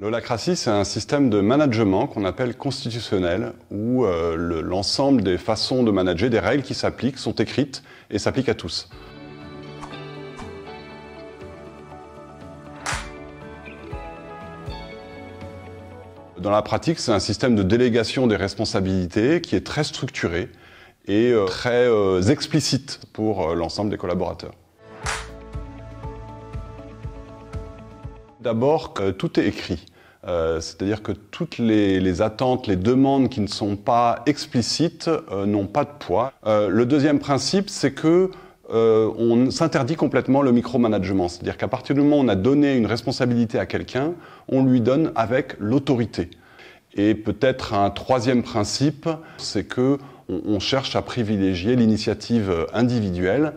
L'holacratie, c'est un système de management qu'on appelle constitutionnel, où l'ensemble des façons de manager, des règles qui s'appliquent, sont écrites et s'appliquent à tous. Dans la pratique, c'est un système de délégation des responsabilités qui est très structuré et très explicite pour l'ensemble des collaborateurs. D'abord, tout est écrit. C'est-à-dire que toutes les attentes, les demandes qui ne sont pas explicites n'ont pas de poids. Le deuxième principe, c'est que on s'interdit complètement le micromanagement. C'est-à-dire qu'à partir du moment où on a donné une responsabilité à quelqu'un, on lui donne avec l'autorité. Et peut-être un troisième principe, c'est que on cherche à privilégier l'initiative individuelle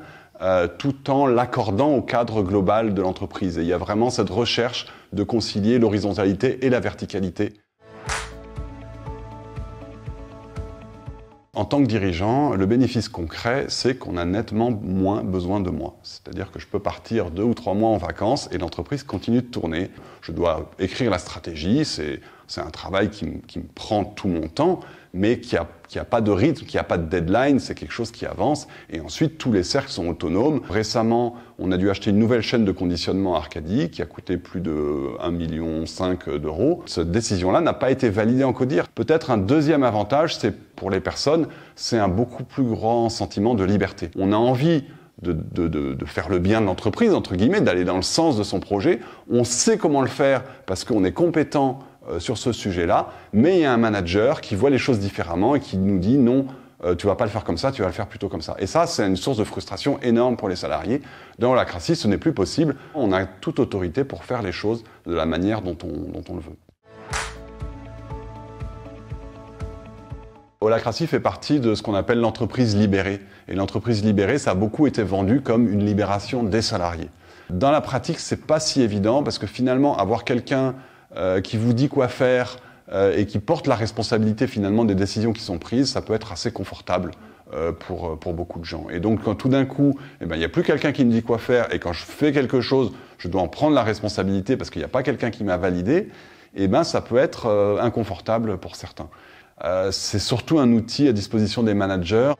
tout en l'accordant au cadre global de l'entreprise. Et il y a vraiment cette recherche de concilier l'horizontalité et la verticalité. En tant que dirigeant, le bénéfice concret, c'est qu'on a nettement moins besoin de moi. C'est-à-dire que je peux partir 2 ou 3 mois en vacances et l'entreprise continue de tourner. Je dois écrire la stratégie, c'est un travail qui me prend tout mon temps, mais qui a pas de rythme, qui a pas de deadline, c'est quelque chose qui avance. Et ensuite, tous les cercles sont autonomes. Récemment, on a dû acheter une nouvelle chaîne de conditionnement Arcadie qui a coûté plus de 1,5 million d'euros. Cette décision-là n'a pas été validée en CODIR. Peut-être un deuxième avantage, c'est pour les personnes, c'est un beaucoup plus grand sentiment de liberté. On a envie de faire le bien de l'entreprise, entre guillemets, d'aller dans le sens de son projet. On sait comment le faire parce qu'on est compétent sur ce sujet-là, mais il y a un manager qui voit les choses différemment et qui nous dit non, tu vas pas le faire comme ça, tu vas le faire plutôt comme ça. Et ça, c'est une source de frustration énorme pour les salariés. Dans l'holacratie, ce n'est plus possible. On a toute autorité pour faire les choses de la manière dont on le veut. Holacratie fait partie de ce qu'on appelle l'entreprise libérée. Et l'entreprise libérée, ça a beaucoup été vendu comme une libération des salariés. Dans la pratique, c'est pas si évident parce que finalement, avoir quelqu'un qui vous dit quoi faire et qui porte la responsabilité finalement des décisions qui sont prises, ça peut être assez confortable pour beaucoup de gens. Et donc quand tout d'un coup, il n'y a plus quelqu'un qui me dit quoi faire et quand je fais quelque chose, je dois en prendre la responsabilité parce qu'il n'y a pas quelqu'un qui m'a validé, ça peut être inconfortable pour certains. C'est surtout un outil à disposition des managers.